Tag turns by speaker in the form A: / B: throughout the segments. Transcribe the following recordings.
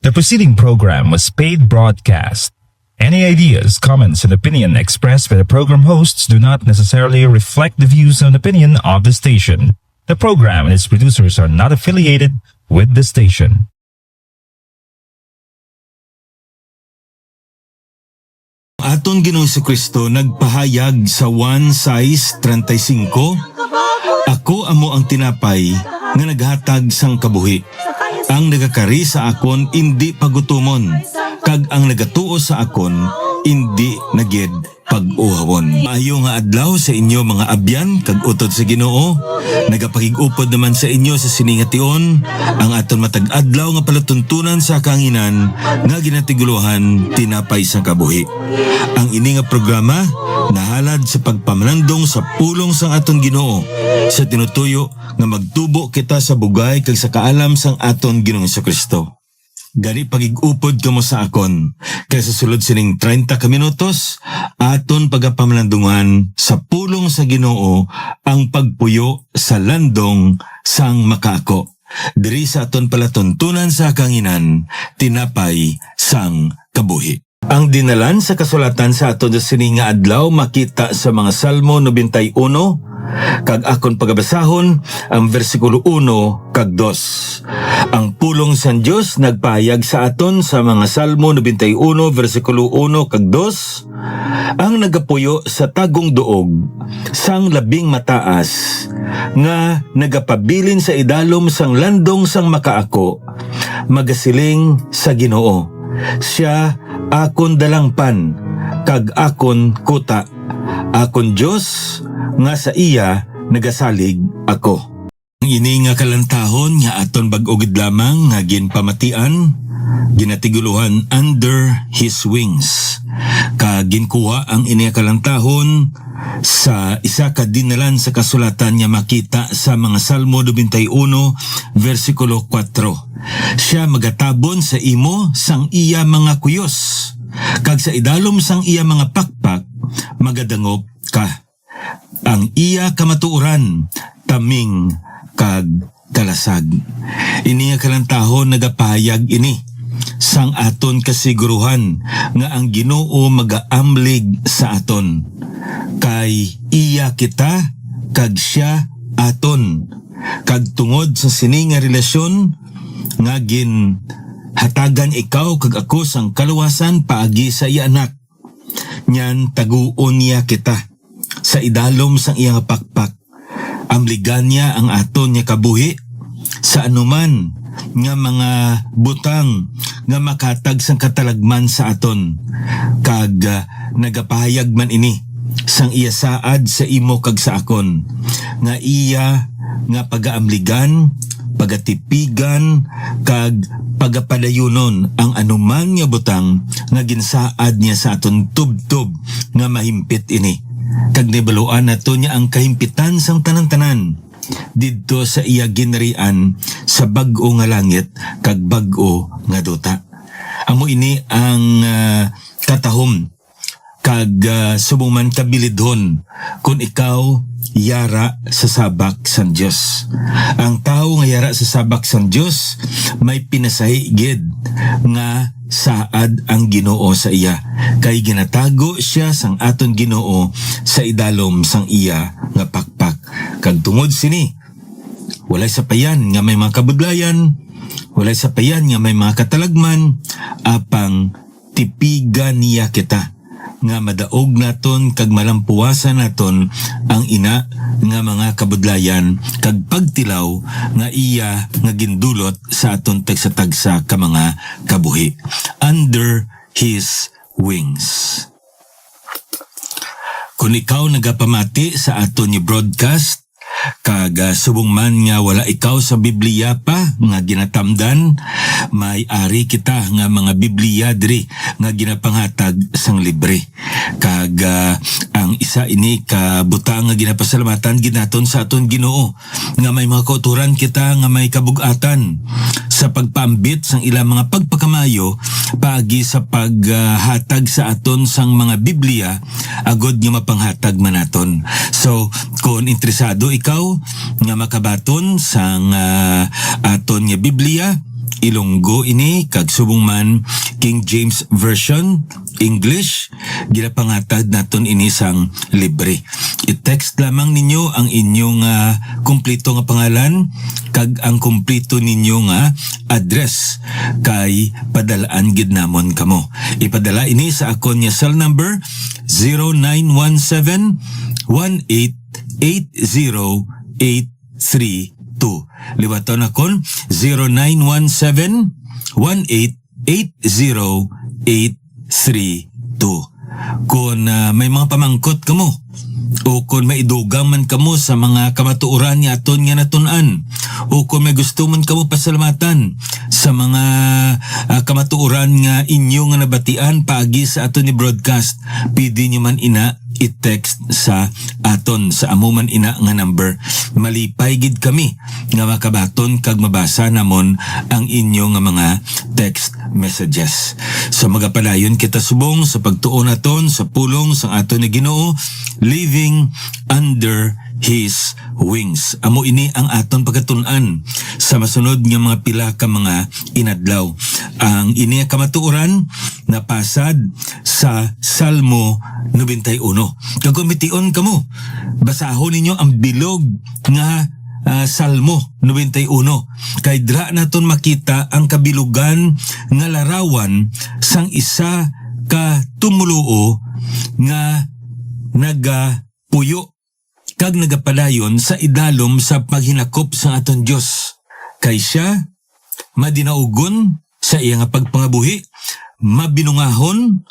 A: The preceding program was paid broadcast. Any ideas, comments, and opinion expressed by the program hosts do not necessarily reflect the views and opinion of the station. The program and its producers are not affiliated with the station.
B: Aton Ginoong Kristo nagpahayag sa 1:35, Ako amo ang tinapay nga naghatag sang kabuhi. Ang nagakari sa akon indi pagutumon, kag ang nagatuo sa akon indi nagyed pag-uhawon. Maayo nga adlaw sa inyo mga abyan kag utod sa Ginoo. Nagapakig-upod naman sa inyo sa siningation ang aton matag adlaw nga palatuntunan sa kanginan nga ginatiguluhan tinapay sa kabuhi. Ang ini nga programa nahalad sa pagpamalandong sa pulong sang aton Ginoo sa tinutuyo nga magtubo kita sa bugay kag sa kaalam sang aton Ginoong Kristo. Gani pagig-upod kamo sa akon kay sa sulod sining 30 ka minutos aton pagapamalandungan sa pulong sa Ginoo ang pagpuyo sa landong sang makaako. Diri sa aton palatuntunan sa kanginan tinapay sang kabuhi. Ang dinalan sa kasulatan sa aton sa sining nga adlaw makita sa mga Salmo 91 kag akon pagabasahon ang versikulo 1 kag 2. Ang pulong sang Dios nagpahayag sa aton sa mga Salmo 91 versikulo 1 kag 2 ang nagapuyo sa tagong duog sang labing mataas nga nagapabilin sa idalom sang landong sang makaako magasiling sa Ginoo. Siya akon dalangpan kag akon kuta, akon Dios nga sa iya nagasalig ako. Ang ini nga kalantahon nga aton bag-ogid lamang nga ginpamatian, ginatiguluhan under His wings. Ginkuha ang ini nga kalantahon sa isa ka dinalan sa kasulatan nga makita sa mga Salmo 91 versikulo 4. Siya magatabon sa imo sang iya mga kuyos, kag sa idalom sang iya mga pakpak magadangop ka. Ang iya kamatuoran taming kag kalasag. Ini nga kalantahon nagapahayag ini sang aton kasiguruhan nga ang Ginoo magaamlig sa aton. Kay iya kita kag siya aton. Kag tungod sa sini nga relasyon nga gin hatagan ikaw kag ako sang kaluwasan paagi sa iya anak. Nyan taguon niya kita sa idalom sang iyang pakpak. Amligan niya ang aton niya kabuhi sa anuman nga mga butang nga makatag sang katalagman sa aton. Kag nagapahayag man ini sang iya saad sa imo kag sa akon nga iya nga pagaamligan, pagatipigan kag pagapadayunon ang anuman nga butang nga ginsaad niya sa aton tubtob nga mahimpit ini. Kag nibaluan nato niya ang kahimpitan sang tanan-tanan didto sa iya ginarian sa bag-o nga langit kag bag-o nga duta. Amo ini ang katahom kag subong man kabilidhon kung ikaw yara sa sabak sang Dios. Ang tao nga yara sa sabak sang Dios may pinasahi gid nga saad ang Ginoo sa iya, kay ginatago siya sang aton Ginoo sa idalom sang iya nga pakpak. Kag tungod sini walay sapayan nga may mga kabudlayan, walay sapayan nga may mga katalagman, apang tipigan niya kita nga madaog naton kag malampuasan naton ang ina nga mga kabudlayan kag pagtilaw nga iya nga gindulot sa aton tagsa-tagsa ka mga kabuhi. Under His wings. Kung ikaw nagapamati sa aton ni broadcast kag subong man nga wala ikaw sa Biblia pa nga ginatamdan, may ari kita nga mga Biblia diri nga ginapanghatag sang libre. Kag ang isa ini ka butang nga ginapasalamatan ginaton sa aton Ginoo nga may mga kauturan kita nga may kabug-atan sa pagpaambit sang ilang mga pagpakamayo paagi sa paghatag sa aton sang mga Biblia agod nga mapanghatag man naton. So kung interesado ikaw nga makabaton sang aton nga Biblia, Ilonggo ini kag subong man King James Version English, ginapangatag naton ini sang libre. I-text lamang ninyo ang inyong kumpleto nga pangalan kag ang kumpleto ninyo nga address kay padalaan gid namon kamo. Ipadala ini sa akon nga cell number 0917-1880-832. Liwaton akon 0917-1880-832. Kung may mga pamangkot kamo o kung may idugang man kamo sa mga kamatuoran ni aton nga natun-an o kung may gusto man kamo pasalamatan sa mga kamatuoran nga inyo nga nabatian paagi sa aton ni broadcast, pwede nyo man ina i-text sa aton sa amo man ina nga number. Malipay gid kami nga makabaton kag mabasa namon ang inyo nga mga text messages. So magapadayon kita subong sa pagtuon naton sa pulong sang aton ni Ginoo, living under His wings. Amo ini ang aton pagkatun-an sa masunod nga mga pila ka mga inadlaw. Ang ini kamatuoran na pasad sa Salmo 91. Kagumitiun kamo, basahon ninyo ang bilog nga Salmo 91. Kay dra naton makita ang kabilugan nga larawan sang isa ka tumuluo nga nagapuyo kag nagapadayon sa idalom sa paghinakop sa aton Dios. Kay siya madinaugon sa iya nga pagpangabuhi, mabinungahon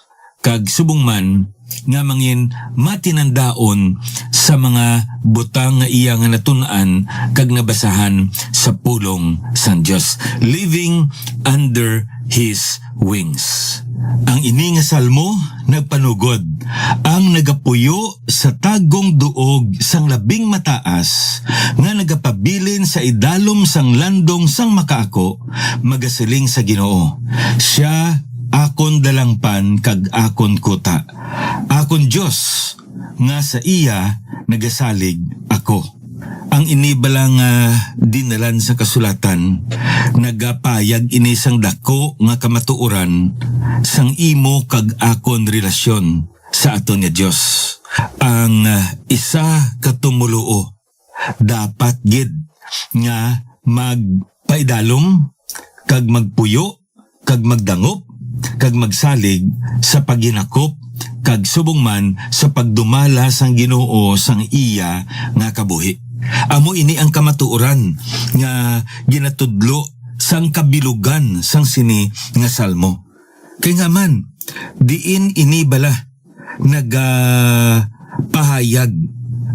B: kag subong man nga mangin matinandaon sa mga butang nga iya nga natun-an kag nabasahan sa pulong sang Dios, living under His wings. Ang ini nga salmo nagpanugod ang nagapuyo sa tagong duog sang labing mataas nga nagapabilin sa idalom sang landong sang makaako, magasiling sa Ginoo. Siya akon dalangpan kag akon kuta, akon Dios nga sa iya nagasalig ako. Ang ini balang dinalan sa kasulatan, nagapayag ini sang dako nga kamatuoran sang imo kag akon relasyon sa aton nga Dios. Ang isa katumuluo dapat gid nga magpaidalom kag magpuyo kag magdangop kag magsalig sa paghinakop kag subong man sa pagdumala sang Ginoo sang iya nga kabuhi. Amo ini ang kamatuoran nga ginatudlo sang kabilugan sang sini nga salmo. Kay nga man, diin ini bala nagapahayag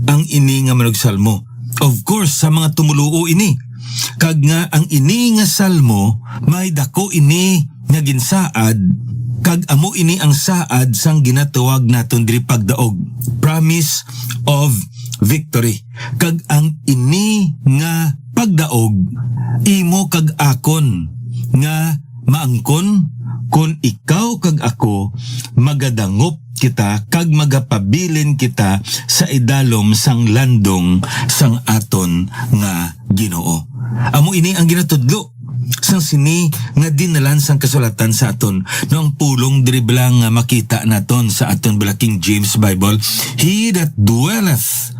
B: ang ini nga manog salmo. Of course, sa mga tumuluo ini. Kag nga ang ini nga salmo, may dako ini nga ginsaad, kag amo ini ang saad sang ginatawag naton diri pagdaog, promise of victory. Kag ang ini nga pagdaog, imo kag akon nga maangkon kun ikaw kag ako magadangop kita kag magapabilin kita sa idalom sang landong sang aton nga Ginoo. Amo ini ang ginatudlo sang sini nga dinalan sang kasulatan sa aton. No ang pulong diri bilang makita naton sa aton bala King James Bible, he that dwelleth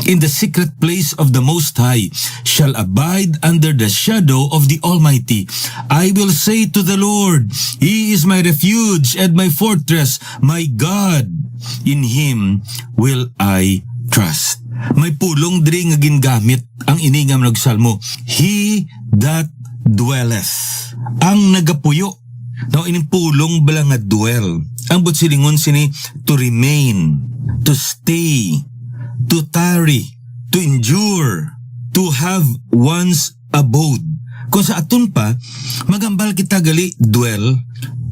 B: in the secret place of the Most High shall abide under the shadow of the Almighty. I will say to the Lord, He is my refuge and my fortress, my God, in Him will I trust. May pulong diri nga gingamit ang ini nga nagsalmo, he that dwelleth, ang nagapuyo. Now ining pulong bala nga dwell, ang butsilingon sini to remain, to stay, to tarry, to endure, to have one's abode. Kung sa aton pa magambal kita gali dwell,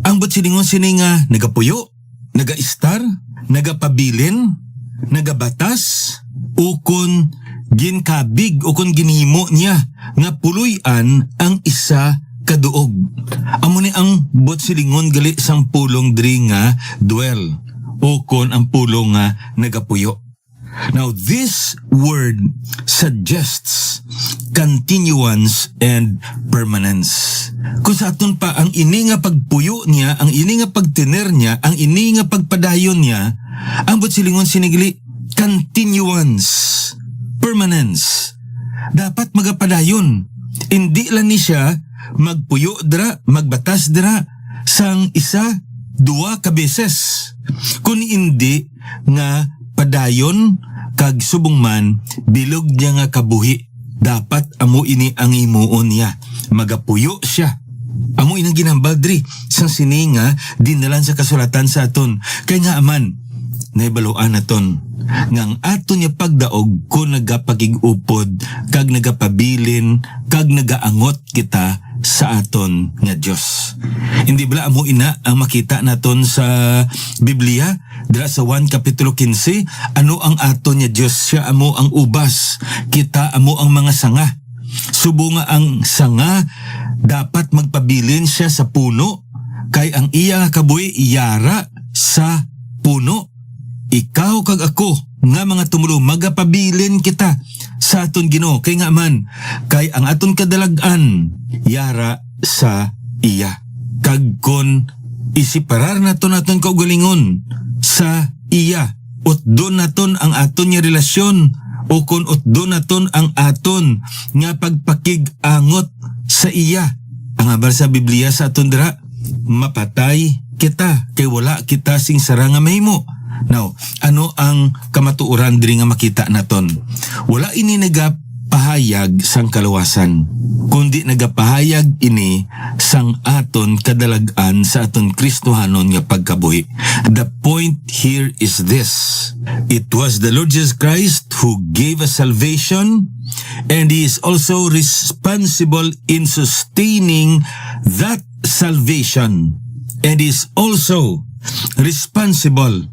B: ang butsilingon sini nga nagapuyo, naga-star, nagapabilin, nagabatas, ukon ginkabig o kung ginhimo niya nga puloy-an ang isa kaduog. Amo ni ang butsilingon gali sang pulong diri nga dwell o kon ang pulong nga nagapuyo. Now, this word suggests continuance and permanence. Kung sa aton pa, ang ini nga pagpuyo niya, ang ini nga pagtiner niya, ang ini nga pagpadayon niya, ang silingon sinigli, continuance, permanence. Dapat magapadayon. Hindi lang ni siya magpuyo dira, magbatas dira, sang isa, duwa ka beses. Kung hindi nga padayon, kag subong man, bilog niya nga kabuhi. Dapat amo ini ang imuon niya. Magapuyo siya. Amo inang ginambal diri sang sini nga dinalan sa kasulatan sa aton. Kay nga aman, naibaluan naton ngang aton niya pagdaog kung nagapagigupod, kag nagapabilin, kag nagaangot kita sa aton nga Dios. Hindi bala amo ina ang makita naton sa Biblia dira sa 1 kapitulo 15, ano ang aton nga Dios? Siya amo ang ubas, kita amo ang mga sanga. Subo nga ang sanga dapat magpabilin siya sa puno, kay ang iya nga kabuhi iyara sa puno. Ikaw kag ako nga mga tumulo magapabilin kita sa aton Ginoo, kay nga man kay ang aton kadalagan yara sa iya. Kag kon isiparar naton aton kaugalingon sa iya, utdon naton ang aton nga relasyon, o kon utdon naton ang aton nga pagpakig-angot sa iya. Ang abar sa Biblia sa aton dira, mapatay kita kay wala kita sing sara nga mahimo. Now, ano ang kamatuoran diri nga makita naton? Wala ini nagapahayag sang kaluwasan, kundi nagapahayag ini sang aton kadalagan sa aton Kristohanon nga pagkabuhi. The point here is this: it was the Lord Jesus Christ who gave us salvation, and He is also responsible in sustaining that salvation, and is also responsible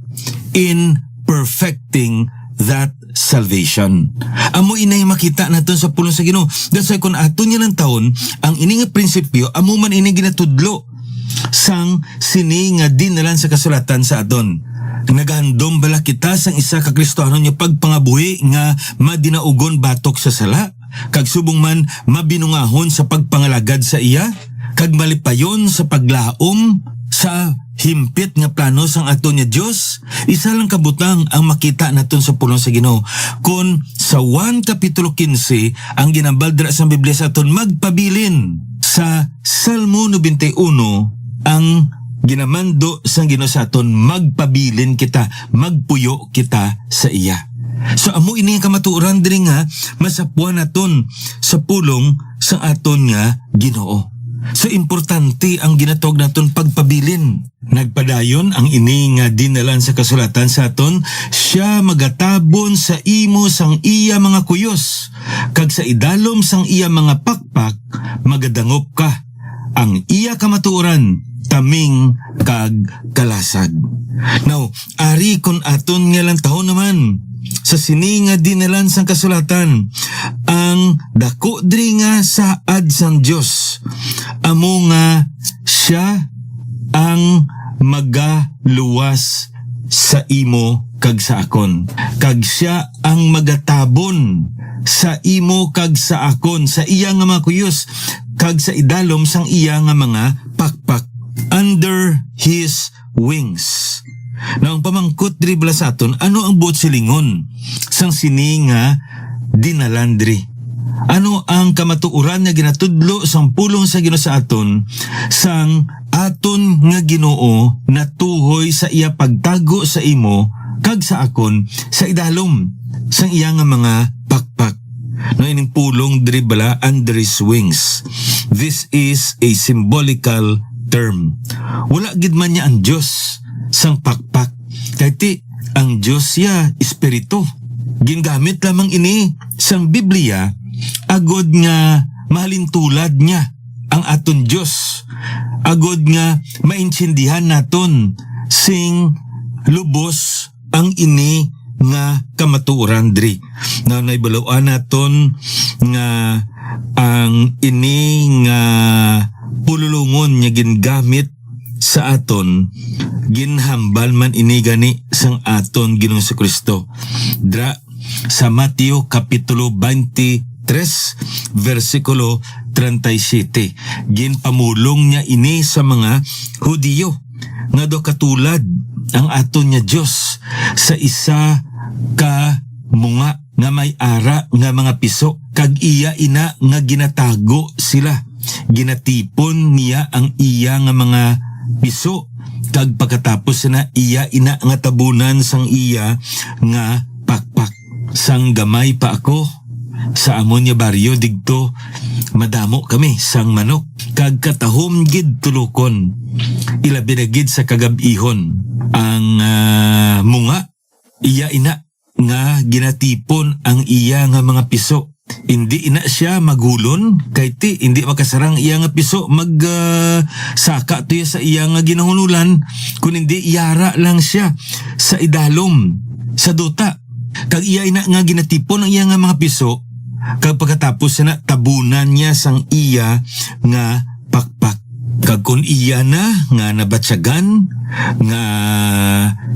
B: in perfecting that salvation. Amo inay makita naton sa pulong sa Ginoo. That's why kung aton niya ng taon, ang ini nga prinsipyo, amo man ini ginatudlo sang sini nga dinalan sa kasulatan sa aton. Nagahandom bala kita sang isa ka Kristohanon nga pagpangabuhi nga madinaugon batok sa sala, kag subong man mabinungahon sa pagpangalagad sa iya, kag malipayon sa paglaom sa himpit nga plano sang aton nga Dios. Isa lang kabutang ang makita naton sa pulong sa Ginoo. Kung sa 1 kapitulo 15 ang ginambal dira sa Biblia sa aton magpabilin, sa Salmo 91 ang ginamando sang Ginoo sa aton magpabilin kita, magpuyo kita sa iya. So amo ini ang kamatuoran diri nga masapuan naton sa pulong sa aton nga Ginoo. So importante ang ginatawag naton pagpabilin. Nagpadayon ang ini nga dinalan sa kasulatan sa aton, siya magatabon sa imo sang iya mga kuyos, kag sa idalom sang iya mga pakpak magadangop ka. Ang iya kamatuoran taming kag kalasag. Now, ari kon aton nga lang taon naman sa sini nga dinalan sang kasulatan, ang dako diri nga saad sang Dios, amo nga siya ang magaluwas sa imo kag sa akon, kag siya ang magatabon sa imo kag sa akon, sa iya nga mga kuyos, kag sa idalom sang iya nga mga pakpak, under His wings. Na ang pamangkot diri bala sa aton, ano ang buot silingon sang sini nga dinalandri? Ano ang kamatuoran nga ginatudlo sang pulong sa Ginoo sa aton, sang aton nga Ginoo natuhoy sa iya pagtago sa imo kag sa akon sa idalom sang iya nga mga pakpak. No, ining pulong diri bala under His wings. This is a symbolical term. Wala gid man niya ang Dios sang pakpak, kay ang Dios ya espiritu. Gingamit lamang ini sang Biblia agod nga mahalintulad niya ang aton Dios, agod nga maintindihan naton sing lubos ang ini nga kamatuoran diri. Na naibalawan naton nga ang ini nga pululungon nga gingamit sa aton, ginhambal man ini gani sang aton Ginoong Kristo. Dra sa Mateo Kapitulo 23, versikulo 37. Ginpamulong niya ini sa mga Hudiyo nga do katulad ang aton niya Dios sa isa ka munga nga may ara nga mga piso, kag iya ina nga ginatago sila. Ginatipon niya ang iya nga mga piso, kag pagkatapos na iya ina nga tabunan sang iya nga pakpak. Sang gamay pa ako sa amon niya baryo digto, madamo kami sang manok, kag katahom gid tulokon, ilabi na gid sa kagabihon ang munga. Iya ina nga ginatipon ang iya nga mga piso. Hindi ina siya magulon kay ti hindi makasarang iya nga piso saka tuya sa iya nga ginahunulan, kun hindi iyara lang siya sa idalom sa duta. Kag iya ina nga ginatipon ang iya nga mga piso, kag pagkatapos na tabunan niya sang iya nga pakpak. Kag kun iya na nga nabatsagan nga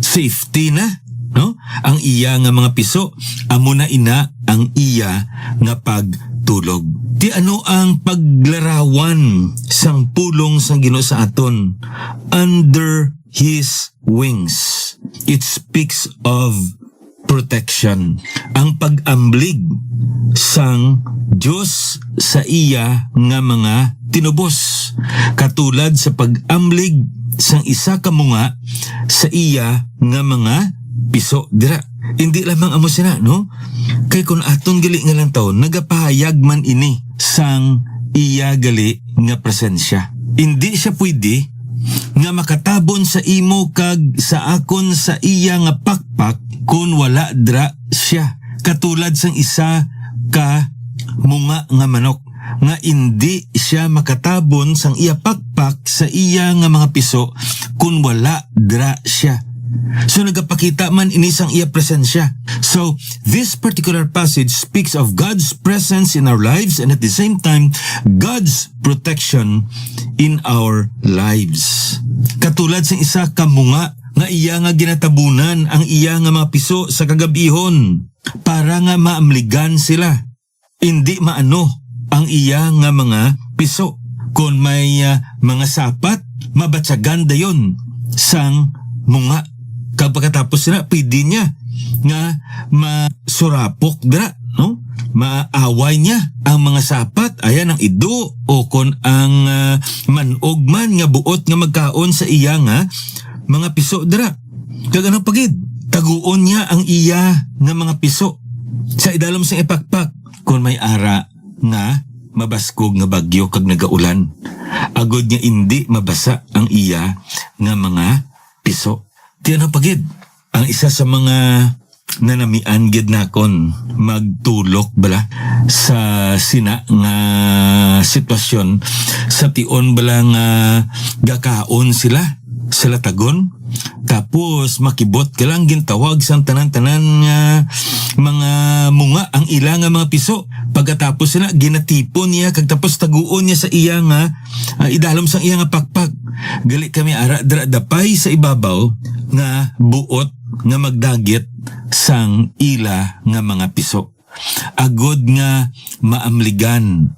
B: safety na, no? Ang iya nga mga piso, amo na ina ang iya nga pagtulog. Di ano ang paglarawan sang pulong sang Ginoo sa aton? Under His wings. It speaks of protection. Ang pag-amblig sang Diyos sa iya nga mga tinubos, katulad sa pag-amblig sang isa ka munga sa iya nga mga piso dira. Hindi lamang amo sina, no? Kay kun aton gali nga lang taon, nagapahayag man ini sang iya gali nga presensya. Hindi siya pwede nga makatabon sa imo kag sa akon sa iya nga pakpak kun wala dra siya. Katulad sang isa ka munga nga manok nga hindi siya makatabon sang iya pakpak sa iya nga mga piso kun wala dra siya. So nagapakita man ini sang iya presensya. So this particular passage speaks of God's presence in our lives and at the same time God's protection in our lives. Katulad sang isa ka munga nga iya nga ginatabunan ang iya nga mga piso sa kagabihon para nga maamligan sila. Hindi maano ang iya nga mga piso. Kung may mga sapat, mabatsagan dayon sang munga. Kapagkatapos na, pwede niya nga masurapok dra, no? Maaway niya ang mga sapat, ayan ang ido, o kon ang manog man nga buot nga magkaon sa iya nga mga piso dra. Kag ano pagid, taguon niya ang iya nga mga piso sa idalom sa ipakpak. Kung may ara nga mabaskog nga bagyo kag nagaulan, agod nga hindi mabasa ang iya nga mga piso. Tiyan pagid, ang isa sa mga nanamian gid nakon magtulok bala sa sina nga sitwasyon sa tion bala nga gakaon sila tagon, tapos makibot ka lang gintawag sang tanan-tanan nga mga munga ang ila nga mga piso. Pagkatapos sila ginatipon niya kag tapos taguon niya sa iya nga idalom sang iya nga pakpak. Gali kami ara dra dapay sa ibabaw nga buot nga magdagit sang ila nga mga piso. Agod nga maamligan,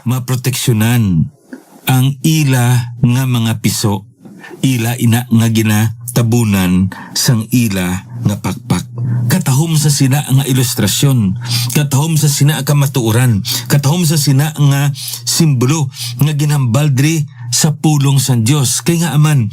B: maproteksyonan ang ila nga mga piso, ila ina nga ginatabunan sang ila nga pakpak. Katahom sa sina nga ilustrasyon, katahom sa sina nga matuuran, katahom sa sina nga simbolo nga ginhambal diri sa pulong sang Dios. Kay nga aman,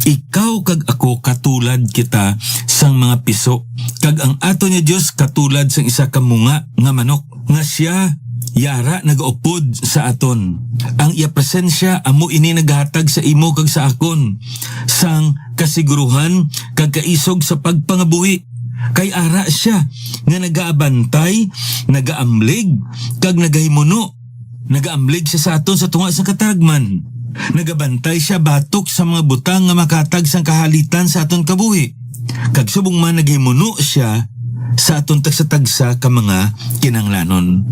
B: ikaw kag ako katulad kita sang mga piso, kag ang ato niya Dios katulad sang isa ka munga nga manok nga siya yara nagaupod sa aton. Ang iya presensya amo ini naghatag sa imo kag sa akon sang kasiguruhan kag kaisog sa pagpangabuhi. Kay ara siya nga nagaabantay, nagaamlig kag nagahimuno. Nagaamlig siya sa aton sa tunga sa kataragman. Nagabantay siya batok sa mga butang nga makatag sang kahalitan sa aton kabuhi. Kag subong man naghimuno siya sa aton tagsa-tagsa ka mga kinanglanon.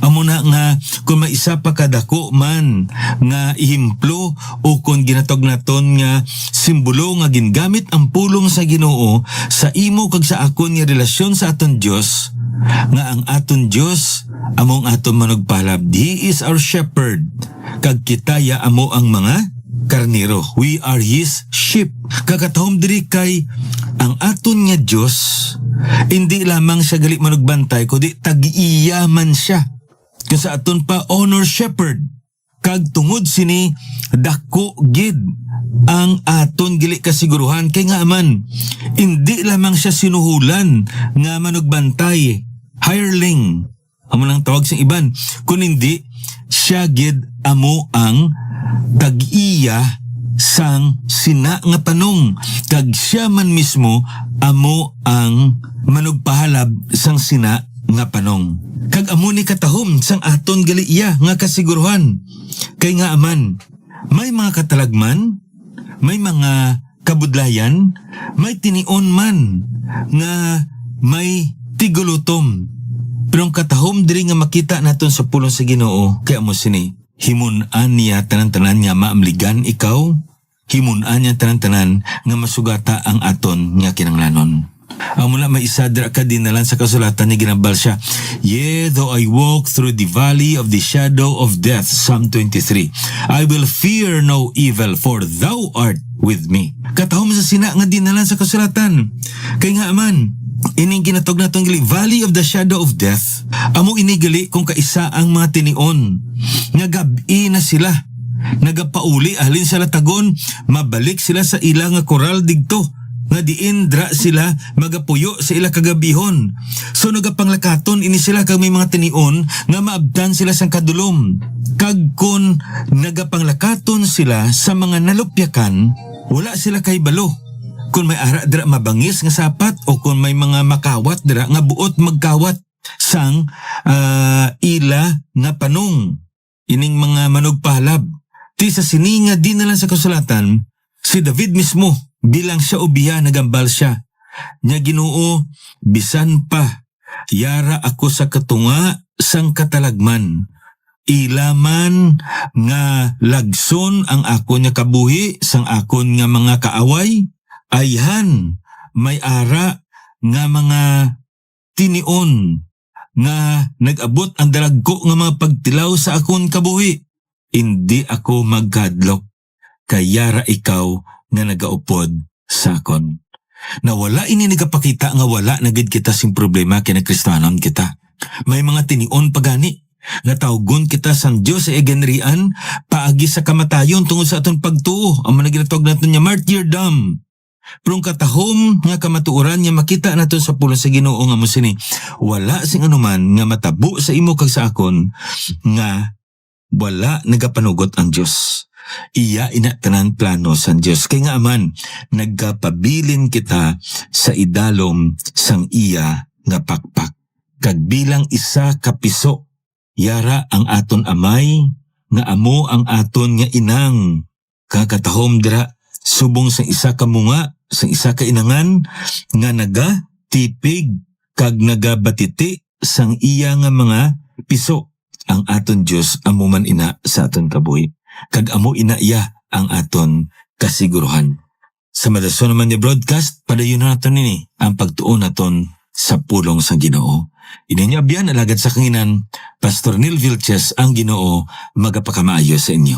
B: Amo na nga kung maisa pa kadako man nga ihimplo o kung ginatog naton nga simbolo nga gingamit ang pulong sa Ginoo sa imo kag sa akon nga relasyon sa aton Dios, nga ang aton Dios among aton manugpalab. He is our shepherd kag kitaya amo ang mga karniro. We are His sheep. Kakatahom diri kay ang aton nga Dios hindi lamang siya gali manugbantay kundi tag-iya man siya. Kung sa aton pa honor shepherd kag tungod sini dako gid ang aton gili kasiguruhan kay nga man hindi lamang siya sinuhulan nga manugbantay, hireling amo lang tawag sa iban, kun hindi siya gid amo ang tag-iya sang sina nga panong kag siya man mismo amo ang manugpahalab sang sina nga panong. Kag amo ni katahom sang aton gali iya nga kasiguruhan kay nga aman may mga katalagman, may mga kabudlayan, may tinion man nga may tigulutom. Pero ang katahom diri nga makita naton sa pulong sa Ginoo kay amo sini himun-an niya tanan-tanan nga maamligan ikaw, himun-an niya tanan-tanan nga masugata ang aton nga kinanglanon. Amo na may isa dira ka dinalan sa kasulatan ni ginabal siya. Yea, though I walk through the valley of the shadow of death, Psalm 23, I will fear no evil, for thou art with me. Katahom sa sina nga dinalan sa kasulatan. Kay nga aman, ining ginatog natong gali valley of the shadow of death, amo inigali kung kaisa ang mga tinion nga gabi na sila nagapauli ahalin sa latagon, mabalik sila sa ila nga koral digto nga diin dra sila magapuyo sa ila kagabihon. So nagapanglakaton ini sila kag may mga tinion nga maabdan sila sang kadulom. Kag kun nagapanglakaton sila sa mga nalupyakan, wala sila kay balo. Kung may ara dira mabangis nga sapat o kung may mga makawat dira nga buot magkawat sang ila nga panong. Ining mga manugpahalab. Ti sa sini nga di na lang sa kasulatan, si David mismo bilang siya ubiya nagambal siya. Nya Ginoo, bisan pa, yara ako sa katunga sang katalagman. Ilaman nga lagson ang akon nga kabuhi sang akon nga mga kaaway. Ayhan, may ara nga mga tinion nga nag-abot ang dalagko nga mga pagtilaw sa akon kabuhi. Hindi ako magkadlok, kayara ikaw nga nagaupod sa akon. Na wala ini nagapakita nga wala nagid kita sing problema kina Kristanon kita. May mga tinion pagani nga tawgon kita sang Dios sa egenrian paagi sa kamatayon tungod sa aton pagtuo. Ang managinatawag naton nga martyrdom. Pero ang katahom nga kamatuoran nga makita naton sa pulong sa Ginoo nga musini, wala sing anuman nga matabo sa imo kag sa akon nga wala nagapanugot ang Dios. Iya ina tanan plano sa Dios. Kay nga aman nagkapabilin kita sa idalom sang iya nga pakpak. Kag bilang isa ka piso, yara ang aton amay nga amo ang aton nga inang. Kakatahom dira subong sa isa ka munga, sa isa ka inangan nga nagatipig kag nagabatiti sang iya nga mga piso. Ang aton Dios amo man ina sa aton kabuhi. Kag amo ina iya ang aton kasiguruhan. Sa madason naman ni broadcast, padayon naton nini ang pagtuon naton sa pulong sa Ginoo. Ininyo abyan alagad sa kanginan, Pastor Neil Vilches ang Ginoo magapakamaayo sa inyo.